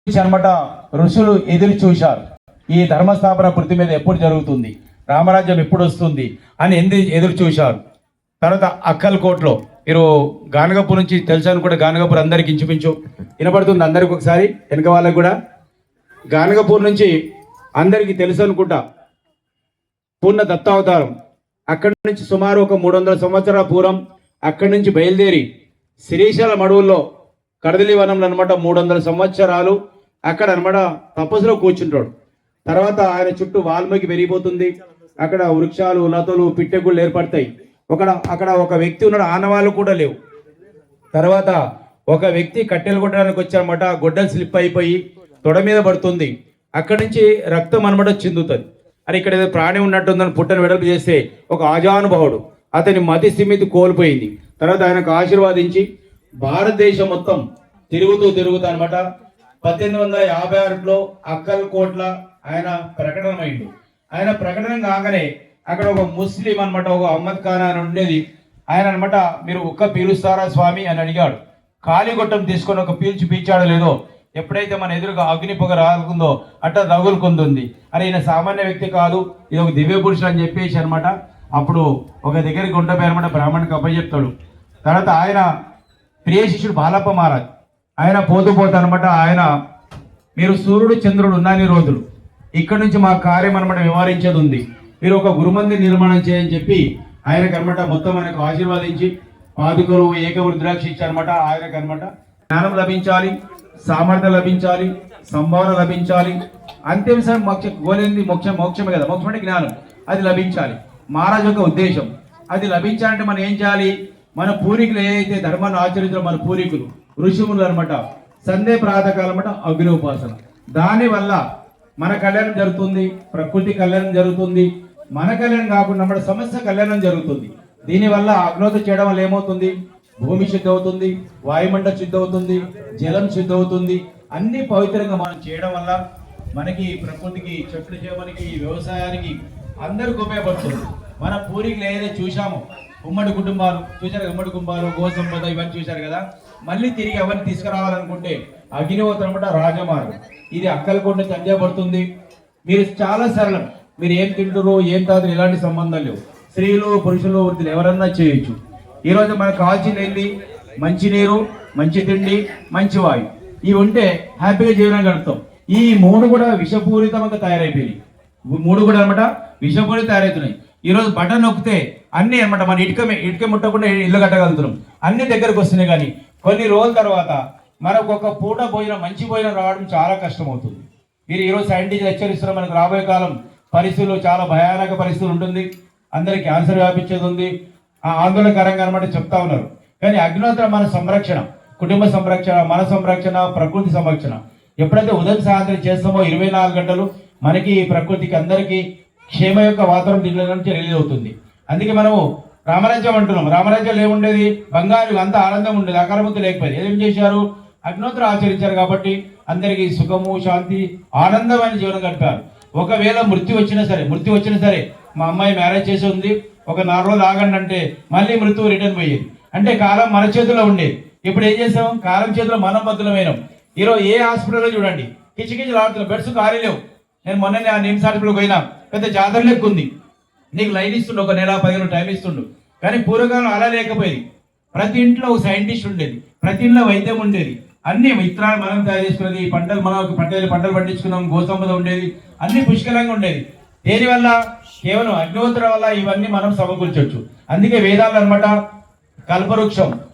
అనమాట ఋషులు ఎదురు చూశారు. ఈ ధర్మస్థాపన పృథ్వీ మీద ఎప్పుడు జరుగుతుంది, రామరాజ్యం ఎప్పుడు వస్తుంది అని ఎదురు చూశారు. తర్వాత అక్కల్కోట్లో మీరు గానగపూర్ నుంచి తెలుసు అనుకుంటే గానగపూర్ అందరికి ఇంచుమించు వినపడుతుంది. అందరికి ఒకసారి వెనక వాళ్ళకి కూడా గానగపూర్ నుంచి అందరికీ తెలుసు అనుకుంటా. పూర్ణ దత్తావతారం అక్కడి నుంచి సుమారు ఒక 300 సంవత్సరాల పూర్వం అక్కడి నుంచి బయలుదేరి శ్రీశైలం అడవుల్లో కడదలి వనంలో అనమాట 300 సంవత్సరాలు అక్కడ అనమాట తపస్సులో కూర్చుంటాడు. తర్వాత ఆయన చుట్టూ వాల్మీకి పెరిగిపోతుంది. అక్కడ వృక్షాలు, లతలు, పిట్టెగుళ్ళు ఏర్పడతాయి. అక్కడ ఒక వ్యక్తి ఉన్నాడు, ఆనవాళ్ళు కూడా లేవు. తర్వాత ఒక వ్యక్తి కట్టెలు కొట్టడానికి వచ్చారన్నమాట. గొడ్డలు స్లిప్ అయిపోయి తొడ మీద పడుతుంది. అక్కడి నుంచి రక్తం అనమాట చిందుతుంది. అని ఇక్కడ ఏదో ప్రాణి ఉన్నట్టుందని పుట్టను వెడల్పు చేస్తే ఒక ఆజానుభావుడు అతని మతి స్థిమితి కోల్పోయింది. తర్వాత ఆయనకు ఆశీర్వాదించి భారతదేశం మొత్తం తిరుగుతూ అనమాట 1856లో అక్కల్కోట్ల ఆయన ప్రకటనమైండు. ఆయన ప్రకటన కాగానే అక్కడ ఒక ముస్లిం అనమాట, ఒక అహ్మద్ ఖాన్ అని ఉండేది. ఆయన అనమాట, మీరు ఒక్క పీలుస్తారా స్వామి అని అడిగాడు. కాలిగొట్టం తీసుకొని ఒక పీల్చాడో లేదో, ఎప్పుడైతే మన ఎదురుగా అగ్ని పొగ రాకుందో అట్లా రగులుకుంటుంది. అని ఈయన సామాన్య వ్యక్తి కాదు, ఇది ఒక దివ్య పురుషుడు అని చెప్పేసి అనమాట. అప్పుడు ఒక దగ్గరికి ఉండిపోయి అనమాట బ్రాహ్మణ్కి అప్పచెప్తాడు. తర్వాత ఆయన ప్రియ శిష్యుడు బాలప్ప మహారాజ్ ఆయన పోతూ అనమాట. ఆయన మీరు సూర్యుడు చంద్రుడు ఉన్నన్ని రోజులు ఇక్కడ నుంచి మా కార్యం అనమాట వ్యవహరించేది ఉంది, మీరు ఒక గురుమందిర్ నిర్మాణం చేయని చెప్పి ఆయనకు అనమాట మొత్తం ఆయనకు ఆశీర్వాదించి పాదుకలు ఏకవృద్రాక్ష ఇచ్చారనమాట. ఆయనకు అనమాట జ్ఞానం లభించాలి, సామర్థ్యం లభించాలి, సంభావన లభించాలి. అంతిమ గోలేంది మోక్షమే కదా, మోక్షం అంటే జ్ఞానం, అది లభించాలి. మహారాజు యొక్క ఉద్దేశం అది లభించాలంటే మనం ఏం చేయాలి? మన పూర్వీకులు ఏదైతే ధర్మాన్ని ఆచరించారో మన పూర్వీకులు ఋషిములు అనమాట, సందే ప్రాతకాలం అనమాట అగ్ని ఉపాసన. దానివల్ల మన కళ్యాణం జరుగుతుంది, ప్రకృతి కళ్యాణం జరుగుతుంది. మన కళ్యాణం కాకుండా మన సమస్య కళ్యాణం జరుగుతుంది. దీనివల్ల అగ్నోత చేయడం వల్ల ఏమవుతుంది? భూమి శుద్ధి అవుతుంది, వాయుమండ శుద్ధి అవుతుంది, జలం శుద్ధి అవుతుంది. అన్ని పవిత్రంగా మనం చేయడం వల్ల మనకి ప్రకృతికి, చెట్లు చేయడానికి, వ్యవసాయానికి అందరికి ఉపయోగపడుతుంది. మన పూర్వీకులు ఏదైతే చూసామో ఉమ్మడి కుటుంబాలు చూశారు, ఉమ్మడి కుటుంబాలు, గోసంపద ఇవన్నీ చూశారు కదా. మళ్ళీ తిరిగి ఎవరిని తీసుకురావాలనుకుంటే అగ్నిహోత్రం అనమాట రాజమార్గం. ఇది అక్కలకోట నుంచి అందేపడుతుంది. మీరు చాలా సరళం, మీరు ఏం తింటారో ఏం తాగుతారు ఎలాంటి సంబంధం లేవు. స్త్రీలు, పురుషులు, వృద్ధులు ఎవరన్నా చేయొచ్చు. ఈరోజు మనకు కావాల్సింది ఏంటి? మంచి నీరు, మంచి తిండి, మంచి వాయు. ఇవి ఉంటే హ్యాపీగా జీవనం గడుపుతాం. ఈ 3 కూడా విషపూరితంగా తయారైపోయినాయి. 3 కూడా అనమాట విషపూరిత తయారవుతున్నాయి. ఈరోజు బటన్ నొక్కితే అన్నీ అనమాట మన ఇటుక ముట్టకుండా ఇల్లు కట్టగలుగుతున్నాం. అన్ని దగ్గరకు వస్తున్నాయి. కానీ కొన్ని రోజుల తర్వాత మనకు ఒక పూట భోజనం, మంచి భోజనం రావడం చాలా కష్టం అవుతుంది. మీరు ఈరోజు సైంటిస్ట్ హెచ్చరిస్తున్నారు, మనకు రాబోయే కాలం పరిస్థితులు చాలా భయానక పరిస్థితులు ఉంటుంది. అందరికి క్యాన్సర్ వ్యాపించేది ఉంది, ఆందోళనకరంగా అనమాట చెప్తా ఉన్నారు. కానీ అగ్నిహోత్రం మన సంరక్షణ, కుటుంబ సంరక్షణ, మన సంరక్షణ, ప్రకృతి సంరక్షణ. ఎప్పుడైతే ఉదయం సాయంత్రం చేస్తామో 24 గంటలు మనకి ప్రకృతికి అందరికీ క్షేమ యొక్క వాతావరణం దీనిలో నుంచి రిలీజ్ అవుతుంది. అందుకే మనము రామరాజ్యం అంటున్నాం. రామరాజ్యాలు ఏముండేది? బంగారు అంత ఆనందం ఉండేది, అకారముక్తి లేకపోయింది. ఏం చేశారు? అగ్నోత్రం ఆచరించారు కాబట్టి అందరికీ సుఖము, శాంతి, ఆనందమైన జీవనం గడిపారు. ఒకవేళ మృత్యు వచ్చినా సరే మా అమ్మాయి మ్యారేజ్ చేసి ఉంది, ఒక 4 రోజులు ఆగండి అంటే మళ్ళీ మృత్యు రిటర్న్ పోయేది. అంటే కాలం మన చేతిలో ఉండేది. ఇప్పుడు ఏం చేసాం? కాలం చేతిలో మనం బద్దులమైనాం. ఈరోజు ఏ హాస్పిటల్లో చూడండి కిచకిచలు ఆడుతున్నాం, బెడ్స్ ఖాళీ లేవు. నేను మొన్ననే ఆ నిమ్స్ హాస్పిటల్కి పోయినా, పెద్ద జాతర లెక్క ఉంది. నీకు లైన్ ఇస్తుండు, ఒక నెల 15 టైం ఇస్తుండు. కానీ పూర్వకాలం అలా లేకపోయేది. ప్రతి ఇంట్లో ఒక సైంటిస్ట్ ఉండేది, ప్రతి ఇంట్లో వైద్యం ఉండేది. అన్ని విత్తనాలు మనం తయారు చేసుకునేది, పంటలు పంటలు పండించుకున్నాం, గోసంపద ఉండేది, అన్ని పుష్కలంగా ఉండేది. దేనివల్ల? కేవలం అగ్నిహోత్రం వల్ల ఇవన్నీ మనం సమకూర్చవచ్చు. అందుకే వేదాలు అనమాట కల్పవృక్షం